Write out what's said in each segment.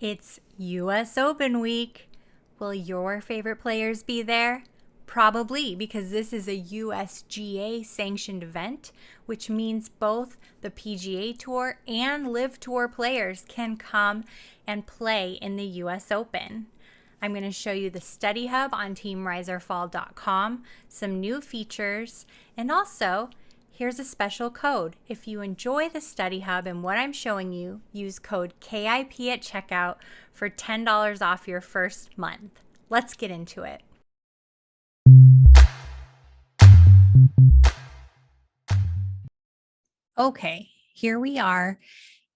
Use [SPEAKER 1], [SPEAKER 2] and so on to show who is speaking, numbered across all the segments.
[SPEAKER 1] It's US Open week. Will your favorite players be there? Probably, because this is a USGA sanctioned event, which means both the PGA Tour and Live Tour players can come and play in the US Open. I'm going to show you the study hub on teamriserfall.com, some new features, and also here's a special code. If you enjoy the study hub and what I'm showing you, use code KIP at checkout for $10 off your first month. Let's get into it. Okay, here we are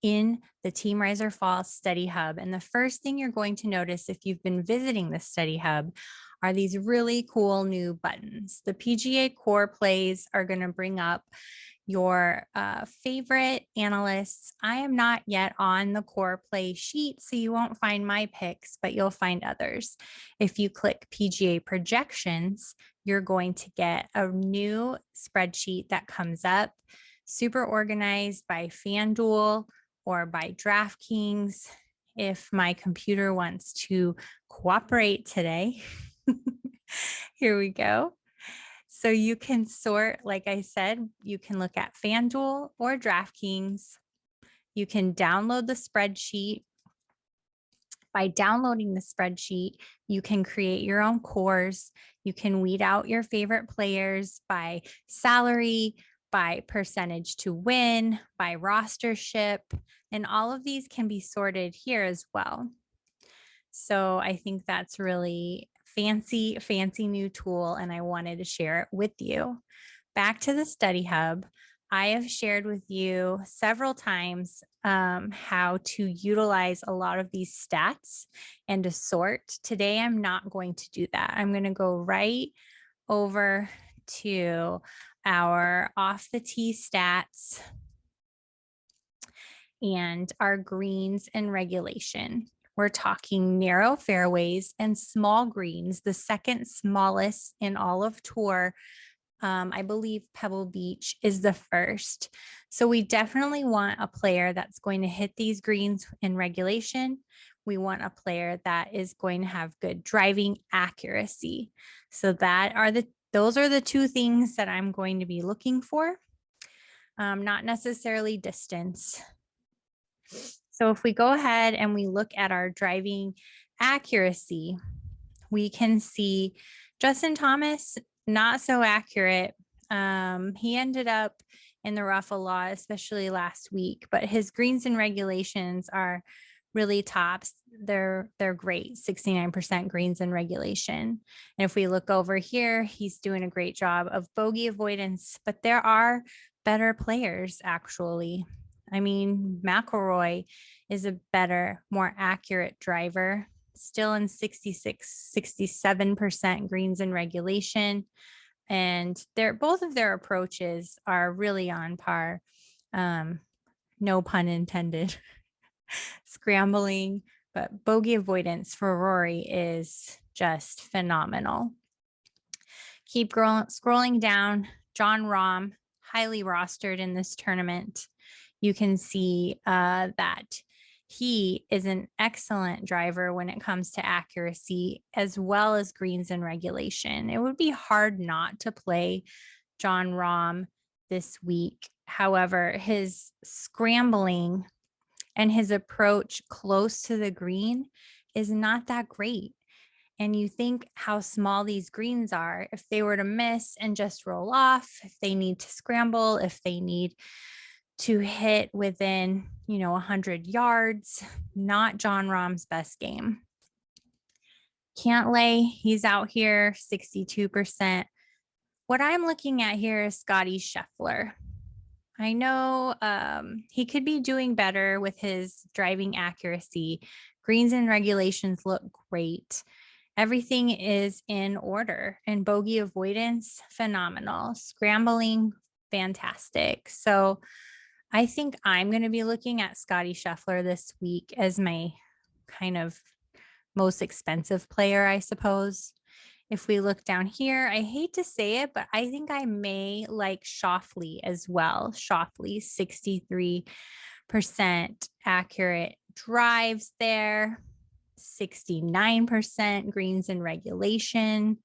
[SPEAKER 1] in the Team Riser Fall Study Hub. And the first thing you're going to notice if you've been visiting the Study Hub are these really cool new buttons. The PGA Core plays are going to bring up your favorite analysts. I am not yet on the core play sheet, so you won't find my picks, but you'll find others. If you click PGA projections, you're going to get a new spreadsheet that comes up, super organized by FanDuel or by DraftKings. If my computer wants to cooperate today, here we go. So you can sort, like I said, you can look at FanDuel or DraftKings. You can download the spreadsheet. By downloading the spreadsheet, you can create your own cores. You can weed out your favorite players by salary, by percentage to win, by rostership, and all of these can be sorted here as well. So I think that's really fancy new tool, and I wanted to share it with you. Back to the study hub. I have shared with you several times how to utilize a lot of these stats and to sort. Today, I'm not going to do that. I'm going to go right over to our off the tee stats and our greens and regulation. We're talking narrow fairways and small greens, the second smallest in all of tour. I believe Pebble Beach is the first. So we definitely want a player that's going to hit these greens in regulation. We want a player that is going to have good driving accuracy. So those are the two things that I'm going to be looking for, not necessarily distance. So if we go ahead and we look at our driving accuracy, we can see Justin Thomas, not so accurate. He ended up in the rough a lot, especially last week, but his greens and regulations are really tops. They're great, 69% greens and regulation. And if we look over here, he's doing a great job of bogey avoidance, but there are better players actually. I mean, McIlroy is a better, more accurate driver, still in 66, 67% greens in regulation. And both of their approaches are really on par. No pun intended. Scrambling, but bogey avoidance for Rory is just phenomenal. Keep scrolling down. Jon Rahm, highly rostered in this tournament. You can see that he is an excellent driver when it comes to accuracy as well as greens and regulation. It would be hard not to play Jon Rahm this week. However, his scrambling and his approach close to the green is not that great. And you think how small these greens are. If they were to miss and just roll off, if they need to scramble, if they need to hit within, 100 yards, not Jon Rahm's best game. Cantlay, he's out here 62%. What I'm looking at here is Scotty Scheffler. I know he could be doing better with his driving accuracy. Greens and regulations look great. Everything is in order, and bogey avoidance, phenomenal. Scrambling, fantastic. So I think I'm going to be looking at Scotty Scheffler this week as my kind of most expensive player, I suppose. If we look down here, I hate to say it, but I think I may like Schauffele as well. Schauffele, 63% accurate drives there, 69% greens in regulation.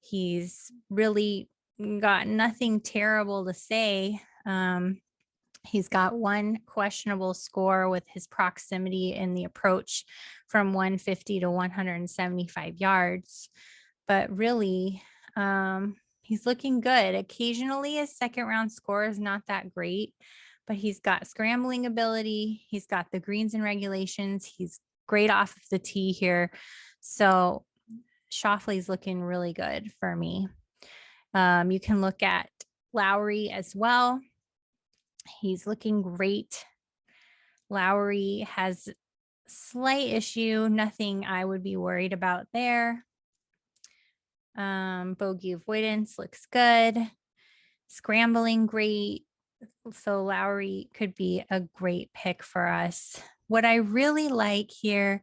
[SPEAKER 1] He's really got nothing terrible to say. He's got one questionable score with his proximity in the approach from 150 to 175 yards. But really, he's looking good. Occasionally, his second round score is not that great, but he's got scrambling ability. He's got the greens and regulations. He's great off of the tee here. So Schauffele's looking really good for me. You can look at Lowry as well. He's looking great. Lowry has slight issue, nothing I would be worried about there. Bogey avoidance looks good. Scrambling great. So Lowry could be a great pick for us. What I really like here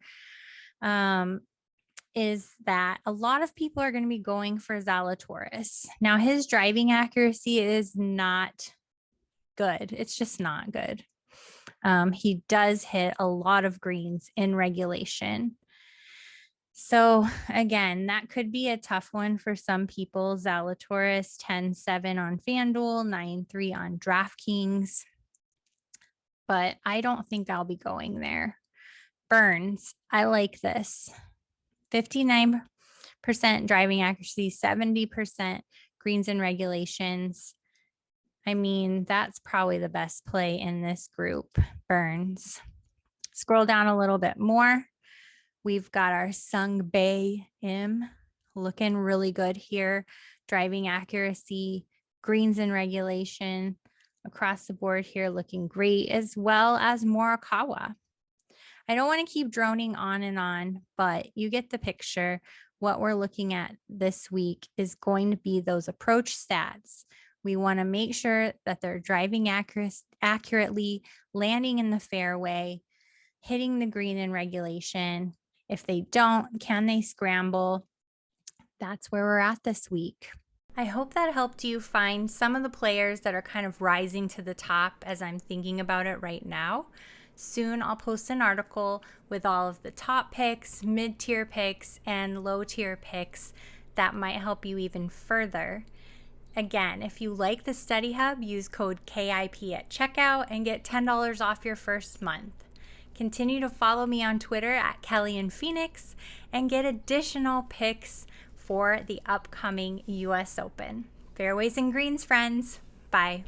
[SPEAKER 1] is that a lot of people are going to be going for Zalatoris. Now, his driving accuracy is not good. It's just not good. He does hit a lot of greens in regulation. So again, that could be a tough one for some people. Zalatoris 10-7 on FanDuel, 9-3 on DraftKings. But I don't think I'll be going there. Burns, I like this. 59% driving accuracy, 70% greens and regulations. I mean, that's probably the best play in this group, Burns. Scroll down a little bit more. We've got our Sung Bae Im looking really good here. Driving accuracy, greens and regulation across the board here looking great, as well as Morikawa. I don't want to keep droning on and on, but you get the picture. What we're looking at this week is going to be those approach stats. We want to make sure that they're driving accurately, landing in the fairway, hitting the green in regulation. If they don't, can they scramble? That's where we're at this week. I hope that helped you find some of the players that are kind of rising to the top as I'm thinking about it right now. Soon I'll post an article with all of the top picks, mid-tier picks, and low-tier picks that might help you even further. Again, if you like the Study Hub, use code KIP at checkout and get $10 off your first month. Continue to follow me on Twitter at Kelly and Phoenix and get additional picks for the upcoming US Open. Fairways and greens, friends. Bye.